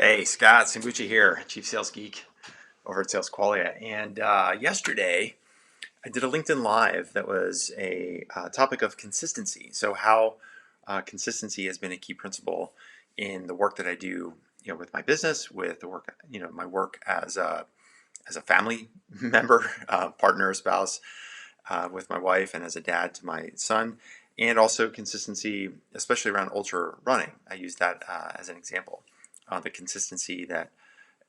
Hey, Scott Sangucci here, Chief Sales Geek over at Sales Qualia. And yesterday, I did a LinkedIn Live that was a topic of consistency. So, how consistency has been a key principle in the work that I do, with my business, with the work, my work as a family member, partner, spouse, with my wife, and as a dad to my son, and also consistency, especially around ultra running. I use that as an example. The consistency that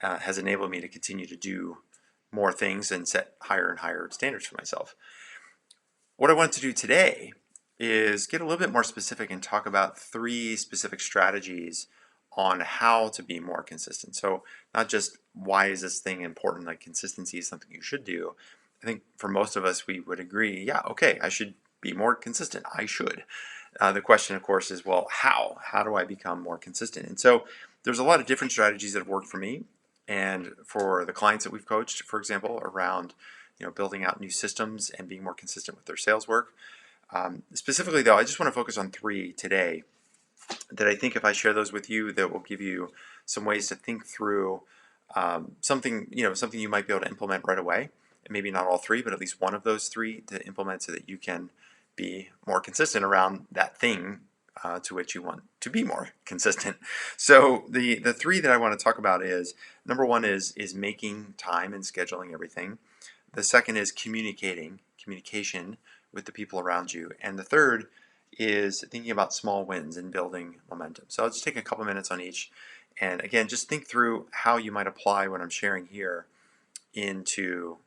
has enabled me to continue to do more things and set higher and higher standards for myself. What I want to do today is get a little bit more specific and talk about three specific strategies on how to be more consistent. So, not just why is this thing important, like consistency is something you should do. I think for most of us, we would agree, yeah, okay, I should be more consistent. I should. The question, of course, is, well, how? How do I become more consistent? And so, there's a lot of different strategies that have worked for me and for the clients that we've coached, for example, around building out new systems and being more consistent with their sales work. Specifically, though, I just want to focus on three today that I think if I share those with you, that will give you some ways to think through something you might be able to implement right away. And maybe not all three, but at least one of those three to implement so that you can be more consistent around that thing to which you want to be more consistent. So the three that I want to talk about is number one is making time and scheduling everything. The second is communication with the people around you. And the third is thinking about small wins and building momentum. So I'll just take a couple minutes on each. And again, just think through how you might apply what I'm sharing here into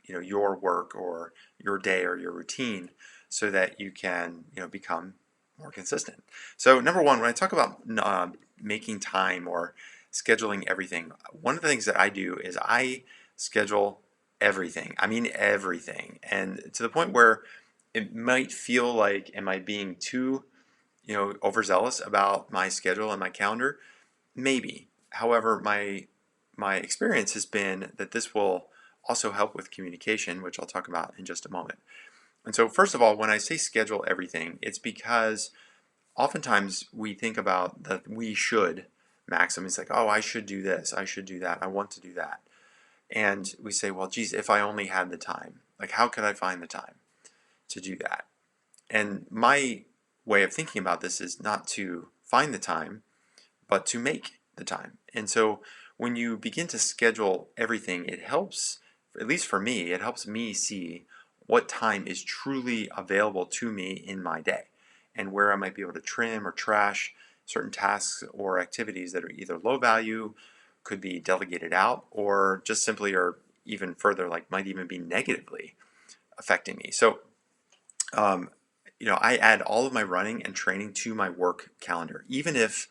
your work or your day or your routine so that you can become more consistent. So number one, when I talk about making time or scheduling everything, one of the things that I do is I schedule everything. I mean everything. And to the point where it might feel like, am I being too, overzealous about my schedule and my calendar? Maybe. However, my experience has been that this will also help with communication, which I'll talk about in just a moment. And so, first of all, when I say schedule everything, it's because oftentimes we think about the we should maxim. It's like, oh, I should do this, I should do that, I want to do that. And we say, well, geez, if I only had the time, like, how could I find the time to do that? And my way of thinking about this is not to find the time, but to make the time. And so when you begin to schedule everything, it helps, at least for me, it helps me see what time is truly available to me in my day and where I might be able to trim or trash certain tasks or activities that are either low value, could be delegated out, or just simply or even further, like might even be negatively affecting me. So I add all of my running and training to my work calendar. Even if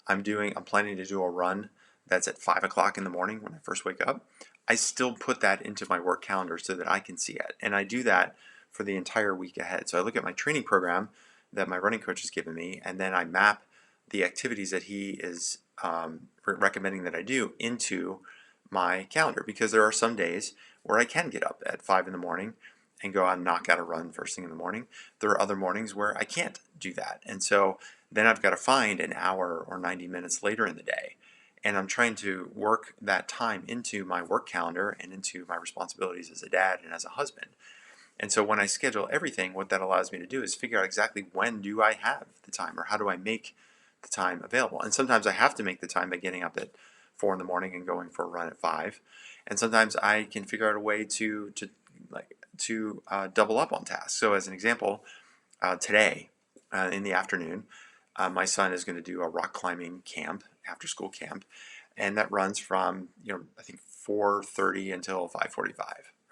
I'm planning to do a run that's at 5 o'clock in the morning when I first wake up, I still put that into my work calendar so that I can see it. And I do that for the entire week ahead. So I look at my training program that my running coach has given me, and then I map the activities that he is recommending that I do into my calendar, because there are some days where I can get up at 5 in the morning and go out and knock out a run first thing in the morning. There are other mornings where I can't do that. And so then I've got to find an hour or 90 minutes later in the day. And I'm trying to work that time into my work calendar and into my responsibilities as a dad and as a husband. And so when I schedule everything, what that allows me to do is figure out exactly when do I have the time, or how do I make the time available. And sometimes I have to make the time by getting up at 4 in the morning and going for a run at 5. And sometimes I can figure out a way to double up on tasks. So as an example, today in the afternoon, my son is going to do a rock climbing camp, after school camp, and that runs from I think 4:30 until 5:45,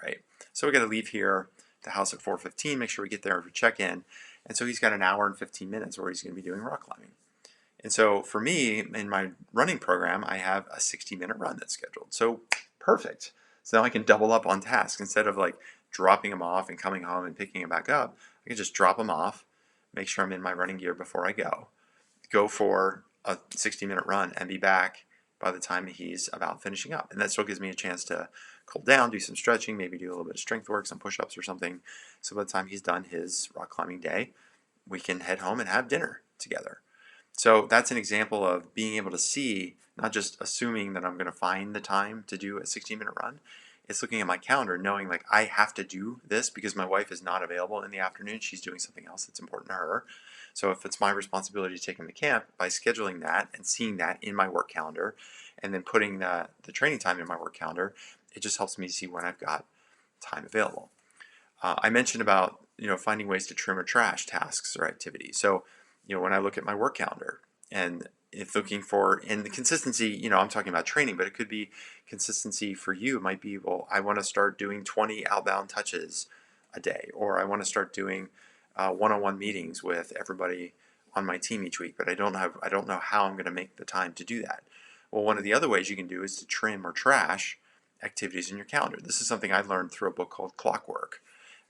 right? So we got to leave here the house at 4:15, make sure we get there for check-in, and so he's got an hour and 15 minutes where he's going to be doing rock climbing. And so for me, in my running program, I have a 60-minute run that's scheduled. So perfect. So now I can double up on tasks instead of like dropping him off and coming home and picking him back up. I can just drop him off, make sure I'm in my running gear before I go for a 60-minute run, and be back by the time he's about finishing up. And that still gives me a chance to cool down, do some stretching, maybe do a little bit of strength work, some push-ups or something. So by the time he's done his rock climbing day, we can head home and have dinner together. So that's an example of being able to see, not just assuming that I'm going to find the time to do a 16-minute run. It's looking at my calendar, knowing like I have to do this because my wife is not available in the afternoon. She's doing something else that's important to her. So if it's my responsibility to take him to camp, by scheduling that and seeing that in my work calendar, and then putting the training time in my work calendar, it just helps me see when I've got time available. I mentioned about finding ways to trim or trash tasks or activities. So when I look at my work calendar and if looking for in the consistency, I'm talking about training, but it could be consistency for you. It might be, well, I want to start doing 20 outbound touches a day, or I want to start doing one-on-one meetings with everybody on my team each week, but I don't know how I'm going to make the time to do that. Well, one of the other ways you can do is to trim or trash activities in your calendar. This is something I learned through a book called Clockwork.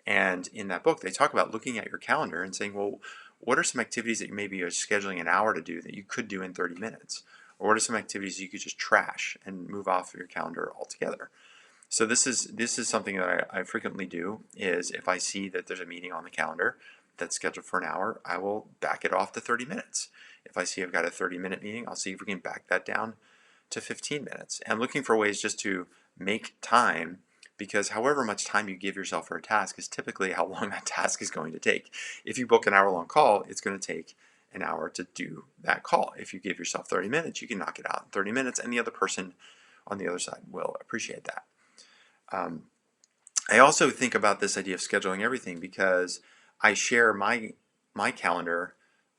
And in that book, they talk about looking at your calendar and saying, well, what are some activities that maybe you're scheduling an hour to do that you could do in 30 minutes? Or what are some activities you could just trash and move off of your calendar altogether? So this is something that I frequently do, is if I see that there's a meeting on the calendar that's scheduled for an hour, I will back it off to 30 minutes. If I see I've got a 30-minute meeting, I'll see if we can back that down to 15 minutes. And I'm looking for ways just to make time, because however much time you give yourself for a task is typically how long that task is going to take. If you book an hour-long call, it's going to take an hour to do that call. If you give yourself 30 minutes, you can knock it out in 30 minutes, and the other person on the other side will appreciate that. I also think about this idea of scheduling everything because I share my calendar,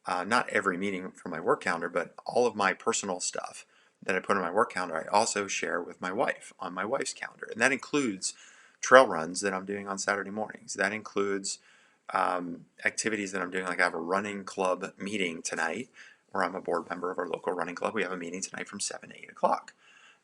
not every meeting from my work calendar, but all of my personal stuff that I put on my work calendar, I also share with my wife on my wife's calendar. And that includes trail runs that I'm doing on Saturday mornings. That includes activities that I'm doing. Like I have a running club meeting tonight where I'm a board member of our local running club. We have a meeting tonight from 7 to 8 o'clock.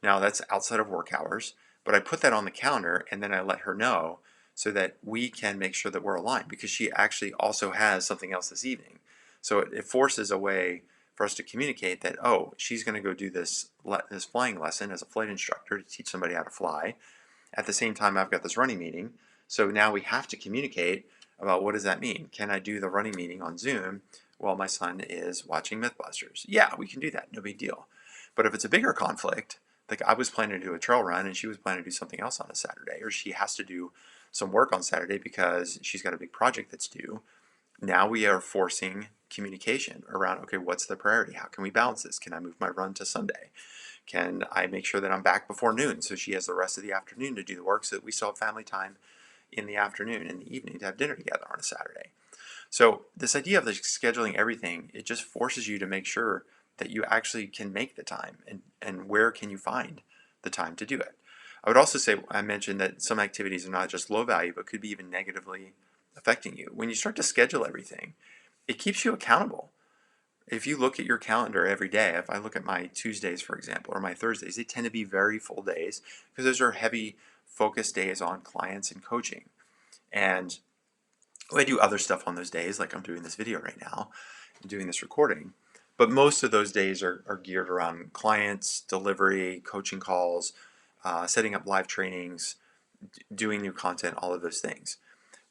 Now that's outside of work hours, but I put that on the calendar and then I let her know so that we can make sure that we're aligned, because she actually also has something else this evening. So it forces a way for us to communicate that, oh, she's going to go do this flying lesson as a flight instructor to teach somebody how to fly. At the same time, I've got this running meeting. So now we have to communicate about what does that mean? Can I do the running meeting on Zoom while my son is watching Mythbusters? Yeah, we can do that. No big deal. But if it's a bigger conflict, like I was planning to do a trail run and she was planning to do something else on a Saturday, or she has to do some work on Saturday because she's got a big project that's due, now we are forcing communication around, okay, what's the priority? How can we balance this? Can I move my run to Sunday? Can I make sure that I'm back before noon so she has the rest of the afternoon to do the work so that we still have family time in the afternoon and the evening to have dinner together on a Saturday? So this idea of scheduling everything, it just forces you to make sure that you actually can make the time, and where can you find the time to do it. I would also say, I mentioned that some activities are not just low value, but could be even negatively affecting you. When you start to schedule everything, it keeps you accountable. If you look at your calendar every day, if I look at my Tuesdays, for example, or my Thursdays, they tend to be very full days because those are heavy focus days on clients and coaching. And I do other stuff on those days, like I'm doing this video right now, I'm doing this recording. But most of those days are geared around clients, delivery, coaching calls, setting up live trainings, doing new content, all of those things.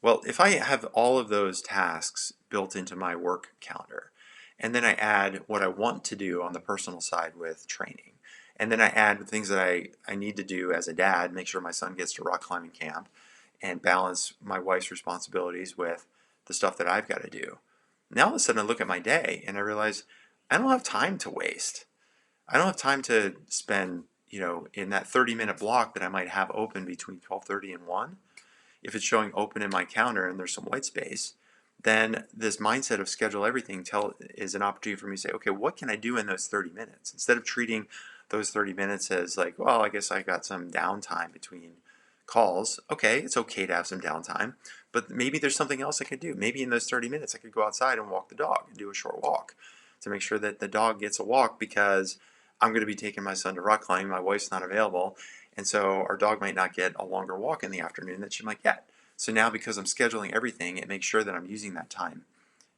Well, if I have all of those tasks built into my work calendar, and then I add what I want to do on the personal side with training, and then I add things that I need to do as a dad, make sure my son gets to rock climbing camp, and balance my wife's responsibilities with the stuff that I've got to do. Now all of a sudden I look at my day and I realize I don't have time to waste. I don't have time to spend, in that 30-minute block that I might have open between 12:30 and 1. If it's showing open in my calendar and there's some white space, then this mindset of schedule everything is an opportunity for me to say, okay, what can I do in those 30 minutes? Instead of treating those 30 minutes as like, well, I guess I got some downtime between calls. Okay, it's okay to have some downtime, but maybe there's something else I could do. Maybe in those 30 minutes I could go outside and walk the dog and do a short walk to make sure that the dog gets a walk, because I'm going to be taking my son to rock climbing. My wife's not available. And so our dog might not get a longer walk in the afternoon that she might get. So now, because I'm scheduling everything, it makes sure that I'm using that time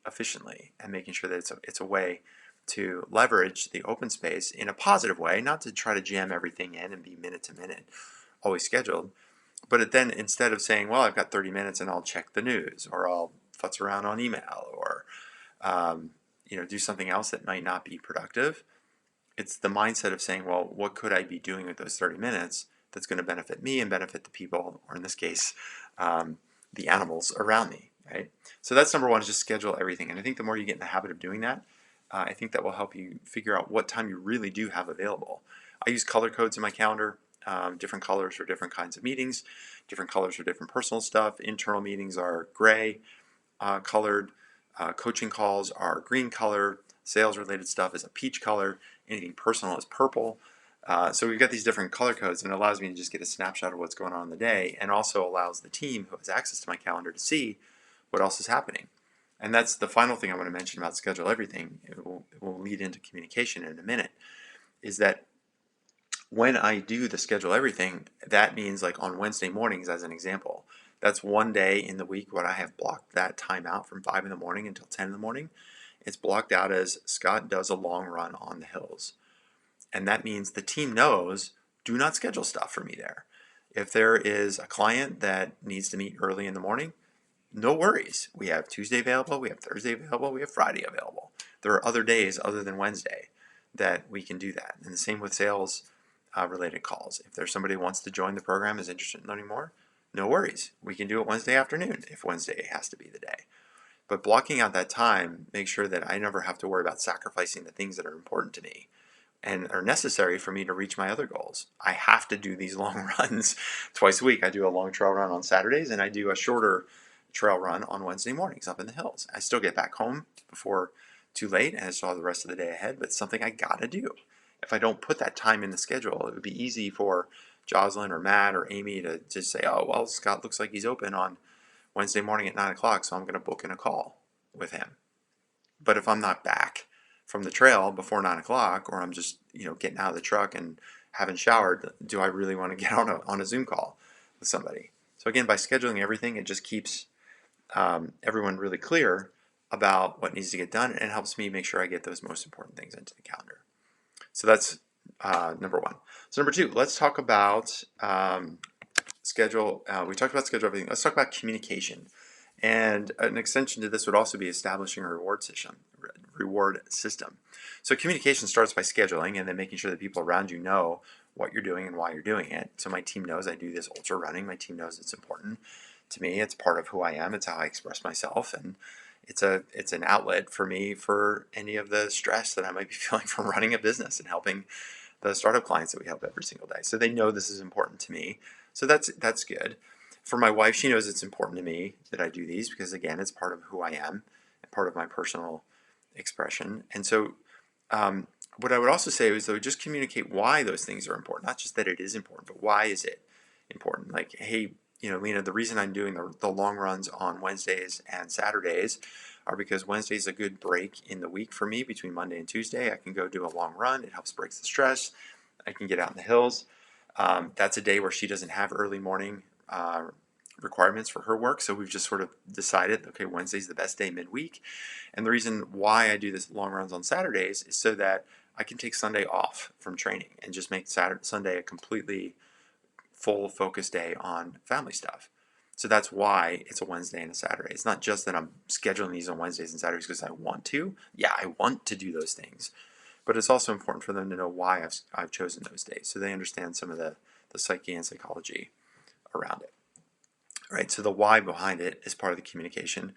efficiently and making sure that it's a way to leverage the open space in a positive way, not to try to jam everything in and be minute to minute, always scheduled. But then instead of saying, well, I've got 30 minutes and I'll check the news, or I'll futz around on email, or do something else that might not be productive. It's the mindset of saying, well, what could I be doing with those 30 minutes that's going to benefit me and benefit the people, or in this case, the animals around me, right? So that's number one, is just schedule everything. And I think the more you get in the habit of doing that, I think that will help you figure out what time you really do have available. I use color codes in my calendar, different colors for different kinds of meetings, different colors for different personal stuff. Internal meetings are gray colored, coaching calls are green color, sales related stuff is a peach color, anything personal is purple. So we've got these different color codes, and it allows me to just get a snapshot of what's going on in the day, and also allows the team who has access to my calendar to see what else is happening. And that's the final thing I want to mention about schedule everything. It will lead into communication in a minute, is that when I do the schedule everything, that means like on Wednesday mornings, as an example, that's one day in the week when I have blocked that time out from 5 in the morning until 10 in the morning. It's blocked out as Scott does a long run on the hills. And that means the team knows, do not schedule stuff for me there. If there is a client that needs to meet early in the morning, no worries. We have Tuesday available, we have Thursday available, we have Friday available. There are other days other than Wednesday that we can do that. And the same with sales related calls. If there's somebody who wants to join the program, is interested in learning more, no worries. We can do it Wednesday afternoon if Wednesday has to be the day. But blocking out that time makes sure that I never have to worry about sacrificing the things that are important to me and are necessary for me to reach my other goals. I have to do these long runs twice a week. I do a long trail run on Saturdays, and I do a shorter trail run on Wednesday mornings up in the hills. I still get back home before too late, and I still have the rest of the day ahead, but it's something I gotta do. If I don't put that time in the schedule, it would be easy for Jocelyn or Matt or Amy to just say, oh, well, Scott looks like he's open on Wednesday morning at 9 o'clock, so I'm going to book in a call with him. But if I'm not back from the trail before 9 o'clock, or I'm just getting out of the truck and haven't showered, do I really want to get on a Zoom call with somebody? So again, by scheduling everything, it just keeps everyone really clear about what needs to get done, and it helps me make sure I get those most important things into the calendar. So that's number one. So number two, let's talk about schedule. We talked about schedule everything. Let's talk about communication. And an extension to this would also be establishing a reward system. So communication starts by scheduling and then making sure that people around you know what you're doing and why you're doing it. So my team knows I do this ultra running. My team knows it's important to me. It's part of who I am. It's how I express myself, and it's an outlet for me for any of the stress that I might be feeling from running a business and helping the startup clients that we help every single day. So they know this is important to me. So that's good. For my wife, she knows it's important to me that I do these because, again, it's part of who I am and part of my personal expression. And so what I would also say is, though, just communicate why those things are important. Not just that it is important, but why is it important? Like, hey, Lena, the reason I'm doing the long runs on Wednesdays and Saturdays are because Wednesday is a good break in the week for me between Monday and Tuesday. I can go do a long run. It helps break the stress. I can get out in the hills. That's a day where she doesn't have early morning requirements for her work. So we've just sort of decided, okay, Wednesday's the best day midweek. And the reason why I do this long runs on Saturdays is so that I can take Sunday off from training and just make Sunday a completely full focus day on family stuff. So that's why it's a Wednesday and a Saturday. It's not just that I'm scheduling these on Wednesdays and Saturdays because I want to. Yeah, I want to do those things. But it's also important for them to know why I've chosen those days, so they understand some of the psyche and psychology around it. Right? So the why behind it is part of the communication.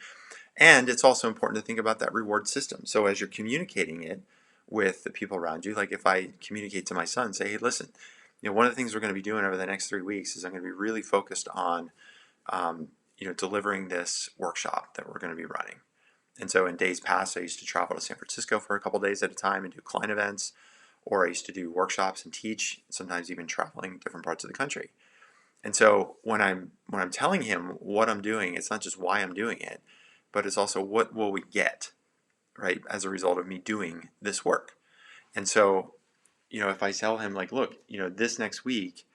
And it's also important to think about that reward system. So as you're communicating it with the people around you, like if I communicate to my son, say, hey, listen, one of the things we're going to be doing over the next 3 weeks is I'm going to be really focused on, delivering this workshop that we're going to be running. And so in days past, I used to travel to San Francisco for a couple days at a time and do client events, or I used to do workshops and teach, sometimes even traveling different parts of the country. And so when I'm telling him what I'm doing, it's not just why I'm doing it, but it's also what will we get, right, as a result of me doing this work. And so, if I tell him like, look, this next week,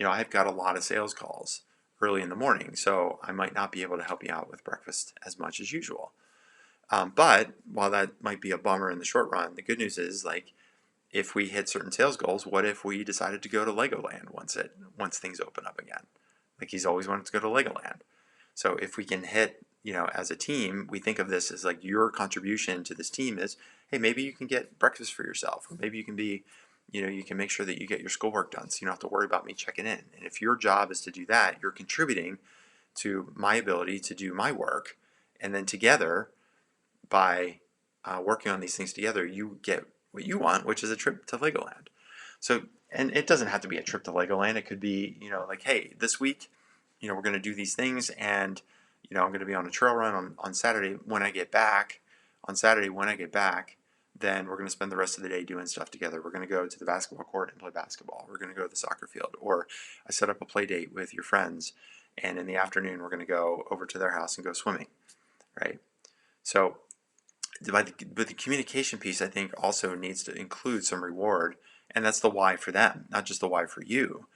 I've got a lot of sales calls early in the morning, so I might not be able to help you out with breakfast as much as usual. But while that might be a bummer in the short run, the good news is, like, if we hit certain sales goals, what if we decided to go to Legoland once things open up again? Like, he's always wanted to go to Legoland. So if we can hit, as a team, we think of this as like your contribution to this team is, hey, maybe you can get breakfast for yourself, or maybe you can be, you can make sure that you get your schoolwork done so you don't have to worry about me checking in. And if your job is to do that, you're contributing to my ability to do my work. And then together, by working on these things together, you get what you want, which is a trip to Legoland. So, and it doesn't have to be a trip to Legoland. It could be, like, hey, this week, we're going to do these things, and, I'm going to be on a trail run on Saturday. When I get back, then we're going to spend the rest of the day doing stuff together. We're going to go to the basketball court and play basketball. We're going to go to the soccer field. Or I set up a play date with your friends, and in the afternoon, we're going to go over to their house and go swimming, right? So, but the communication piece, I think, also needs to include some reward, and that's the why for them, not just the why for you.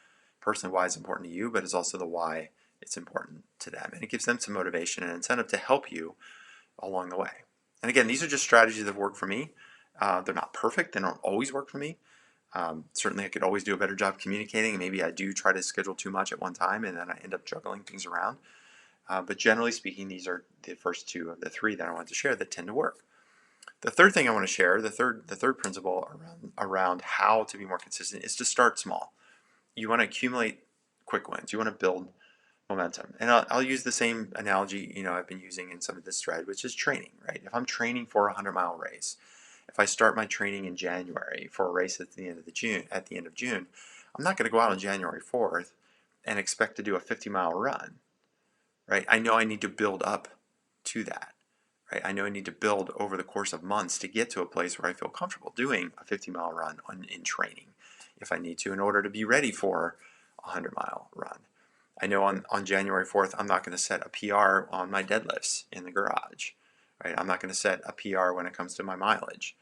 Personally, why is important to you, but it's also the why it's important to them, and it gives them some motivation and incentive to help you along the way. And again, these are just strategies that work for me. They're not perfect; they don't always work for me. Certainly, I could always do a better job communicating. Maybe I do try to schedule too much at one time, and then I end up juggling things around. But generally speaking, these are the first two of the three that I want to share that tend to work. The third thing I want to share, the third principle around how to be more consistent, is to start small. You want to accumulate quick wins. You want to build momentum. And I'll use the same analogy I've been using in some of this thread, which is training, right? If I'm training for a 100-mile race, if I start my training in January for a race at the end of June, I'm not going to go out on January 4th and expect to do a 50-mile run, right? I know I need to build up to that. Right? I know I need to build over the course of months to get to a place where I feel comfortable doing a 50-mile run in training if I need to in order to be ready for a 100-mile run. I know on January 4th, I'm not going to set a PR on my deadlifts in the garage. Right? I'm not going to set a PR when it comes to my mileage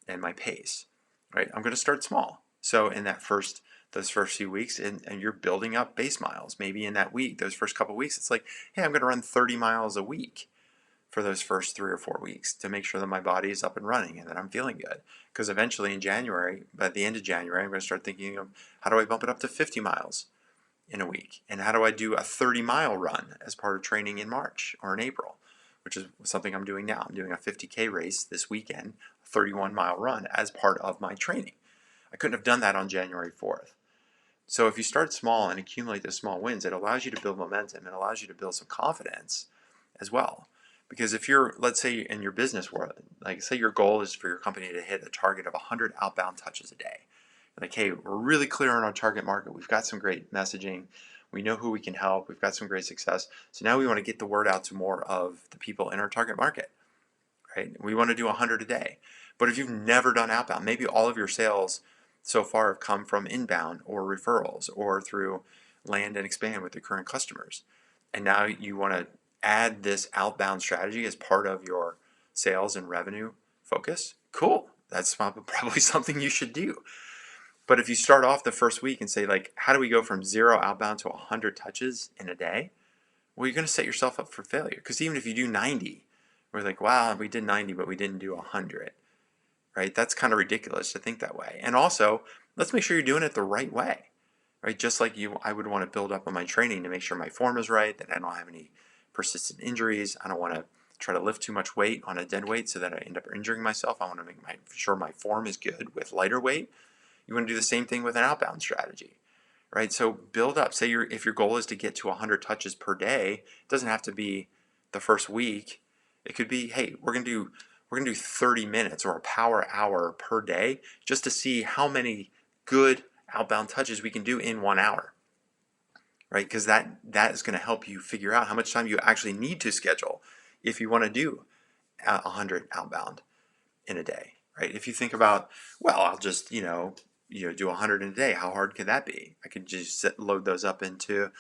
and my pace. Right? I'm going to start small. So in those first few weeks, and you're building up base miles. Maybe in that week, those first couple of weeks, it's like, hey, I'm going to run 30 miles a week for those first 3 or 4 weeks to make sure that my body is up and running and that I'm feeling good. Because eventually in January, by the end of January, I'm going to start thinking of how do I bump it up to 50 miles in a week? And how do I do a 30-mile run as part of training in March or in April, which is something I'm doing now. I'm doing a 50K race this weekend, a 31-mile run as part of my training. I couldn't have done that on January 4th. So if you start small and accumulate those small wins, it allows you to build momentum. It allows you to build some confidence as well. Because if you're, let's say in your business world, like say your goal is for your company to hit a target of 100 outbound touches a day. Like, hey, we're really clear on our target market. We've got some great messaging. We know who we can help. We've got some great success. So now we want to get the word out to more of the people in our target market, right? We want to do 100 a day. But if you've never done outbound, maybe all of your sales so far have come from inbound or referrals or through land and expand with your current customers. And now you want to add this outbound strategy as part of your sales and revenue focus. Cool. That's probably something you should do. But if you start off the first week and say, like, how do we go from 0 outbound to 100 touches in a day? Well, you're going to set yourself up for failure. Because even if you do 90, we're like, wow, we did 90, but we didn't do 100. Right? That's kind of ridiculous to think that way. And also, let's make sure you're doing it the right way. Right? Just like I would want to build up on my training to make sure my form is right, that I don't have any persistent injuries. I don't want to try to lift too much weight on a dead weight so that I end up injuring myself. I want to make sure my form is good with lighter weight. You want to do the same thing with an outbound strategy, right? So build up. Say if your goal is to get to 100 touches per day, it doesn't have to be the first week. It could be, hey, we're gonna do 30 minutes or a power hour per day just to see how many good outbound touches we can do in 1 hour. Right? Because that is going to help you figure out how much time you actually need to schedule if you want to do 100 outbound in a day. Right? If you think about, well, I'll just do 100 in a day. How hard could that be? I could just load those up into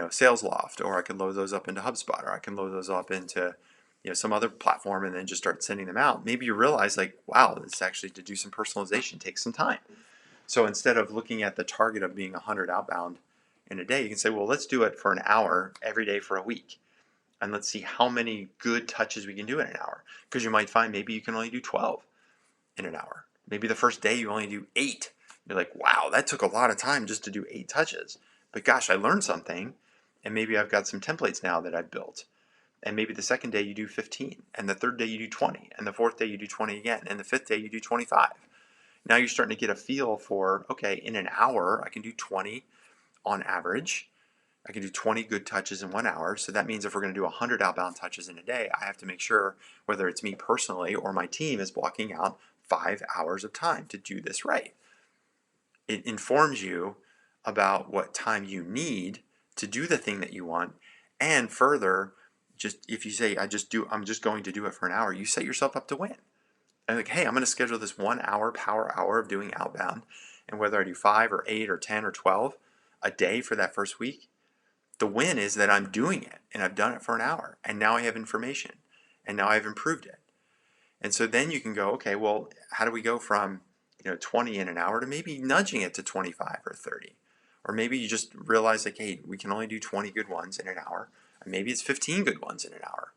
Sales Loft, or I can load those up into HubSpot, or I can load those up into some other platform and then just start sending them out. Maybe you realize, like, wow, this actually, to do some personalization takes some time. So instead of looking at the target of being 100 outbound in a day, you can say, well, let's do it for an hour every day for a week. And let's see how many good touches we can do in an hour. Because you might find maybe you can only do 12 in an hour. Maybe the first day you only do 8. You're like, wow, that took a lot of time just to do 8 touches. But gosh, I learned something. And maybe I've got some templates now that I've built. And maybe the second day you do 15, and the third day you do 20, and the fourth day you do 20 again, and the fifth day you do 25. Now you're starting to get a feel for, okay, in an hour I can do 20 on average. I can do 20 good touches in 1 hour. So that means if we're going to do 100 outbound touches in a day, I have to make sure, whether it's me personally or my team, is blocking out 5 hours of time to do this right. It informs you about what time you need to do the thing that you want. And further, just if you say, I'm just going to do it for an hour, you set yourself up to win. And like, hey, I'm going to schedule this 1 hour power hour of doing outbound. And whether I do 5 or 8 or 10 or 12 a day for that first week, the win is that I'm doing it and I've done it for an hour and now I have information and now I've improved it. And so then you can go, okay, well, how do we go from 20 in an hour to maybe nudging it to 25 or 30? Or maybe you just realize like, hey, we can only do 20 good ones in an hour. And maybe it's 15 good ones in an hour.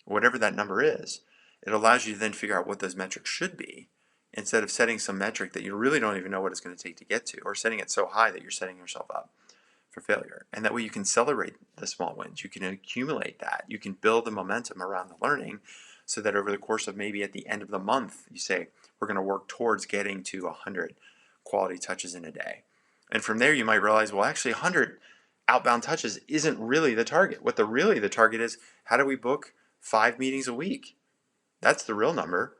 Whatever that number is, it allows you to then figure out what those metrics should be instead of setting some metric that you really don't even know what it's going to take to get to, or setting it so high that you're setting yourself up for failure. And that way you can celebrate the small wins. You can accumulate that. You can build the momentum around the learning so that over the course of maybe at the end of the month, you say, we're going to work towards getting to 100 quality touches in a day. And from there, you might realize, well, actually 100 outbound touches isn't really the target. What really the target is, how do we book 5 meetings a week? That's the real number.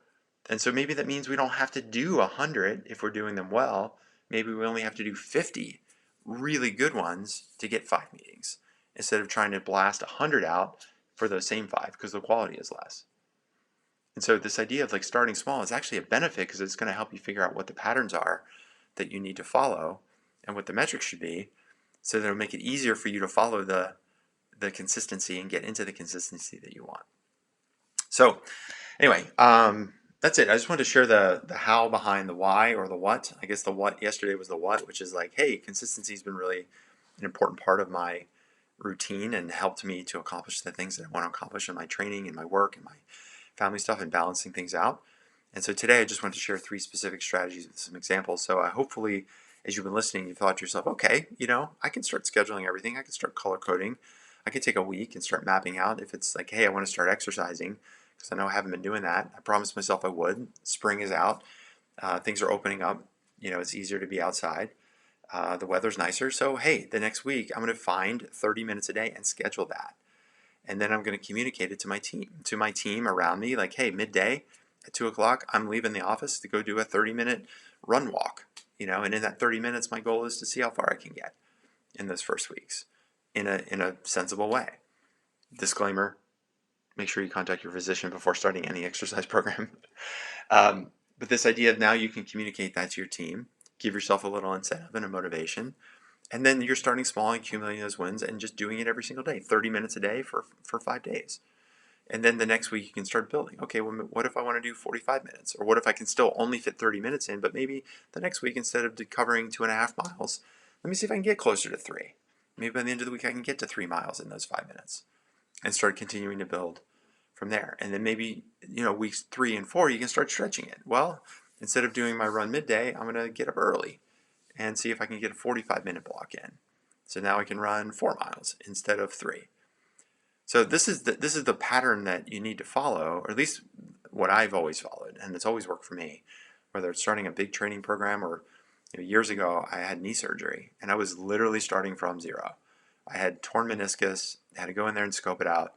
And so maybe that means we don't have to do 100 if we're doing them well. Maybe we only have to do 50 really good ones to get 5 meetings instead of trying to blast 100 out for those same 5 because the quality is less. And so this idea of like starting small is actually a benefit because it's going to help you figure out what the patterns are that you need to follow and what the metrics should be, so that it'll make it easier for you to follow the consistency and get into the consistency that you want. So anyway, that's it. I just wanted to share the how behind the why or the what. I guess the what yesterday was the what, which is like, hey, consistency has been really an important part of my routine and helped me to accomplish the things that I want to accomplish in my training and my work and my family stuff and balancing things out. And so today I just wanted to share 3 specific strategies with some examples. So hopefully, as you've been listening, you thought to yourself, okay, I can start scheduling everything. I can start color coding. I can take a week and start mapping out. If it's like, hey, I want to start exercising, because I know I haven't been doing that. I promised myself I would. Spring is out. Things are opening up. It's easier to be outside. The weather's nicer. So, hey, the next week I'm going to find 30 minutes a day and schedule that. And then I'm going to communicate it to my team around me. Like, hey, midday at 2 o'clock, I'm leaving the office to go do a 30-minute run walk. And in that 30 minutes, my goal is to see how far I can get in those first weeks in a sensible way. Disclaimer, make sure you contact your physician before starting any exercise program. But this idea of now you can communicate that to your team, give yourself a little incentive and a motivation, and then you're starting small and accumulating those wins and just doing it every single day, 30 minutes a day for 5 days. And then the next week you can start building. Okay, well, what if I want to do 45 minutes? Or what if I can still only fit 30 minutes in, but maybe the next week instead of covering 2.5 miles, let me see if I can get closer to 3. Maybe by the end of the week I can get to 3 miles in those 5 minutes and start continuing to build from there. And then maybe, weeks 3 and 4, you can start stretching it. Well, instead of doing my run midday, I'm going to get up early and see if I can get a 45-minute block in. So now I can run 4 miles instead of 3. So this is the pattern that you need to follow, or at least what I've always followed, and it's always worked for me. Whether it's starting a big training program or years ago, I had knee surgery, and I was literally starting from zero. I had torn meniscus, had to go in there and scope it out,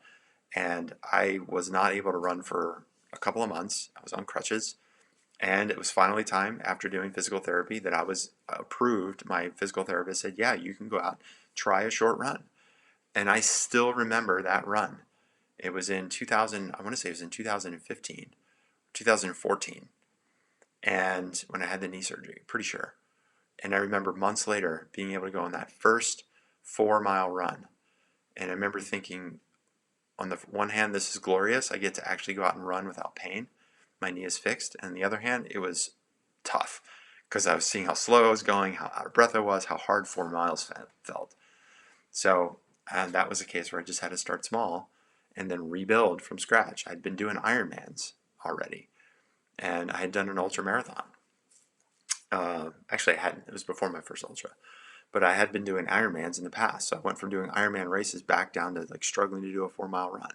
and I was not able to run for a couple of months. I was on crutches, and it was finally time after doing physical therapy that I was approved. My physical therapist said, yeah, you can go out, try a short run. And I still remember that run. It was in 2000, I want to say it was in 2015, 2014. And when I had the knee surgery, pretty sure. And I remember months later being able to go on that first 4-mile run. And I remember thinking, on the one hand, this is glorious. I get to actually go out and run without pain. My knee is fixed. And on the other hand, it was tough because I was seeing how slow I was going, how out of breath I was, how hard 4 miles felt. So that was a case where I just had to start small and then rebuild from scratch. I'd been doing Ironmans already, and I had done an ultra marathon. Actually, I hadn't. It was before my first ultra, but I had been doing Ironmans in the past. So I went from doing Ironman races back down to like struggling to do a 4-mile run.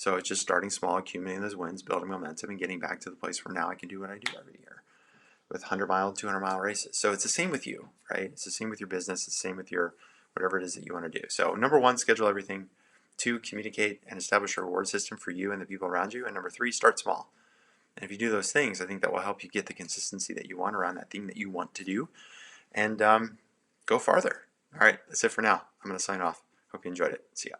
So it's just starting small, accumulating those wins, building momentum, and getting back to the place where now I can do what I do every year with 100-mile, 200-mile races. So it's the same with you, right? It's the same with your business. It's the same with your whatever it is that you want to do. So number one, schedule everything. 2, communicate and establish a reward system for you and the people around you. And number 3, start small. And if you do those things, I think that will help you get the consistency that you want around that thing that you want to do, and go farther. All right, that's it for now. I'm going to sign off. Hope you enjoyed it. See ya.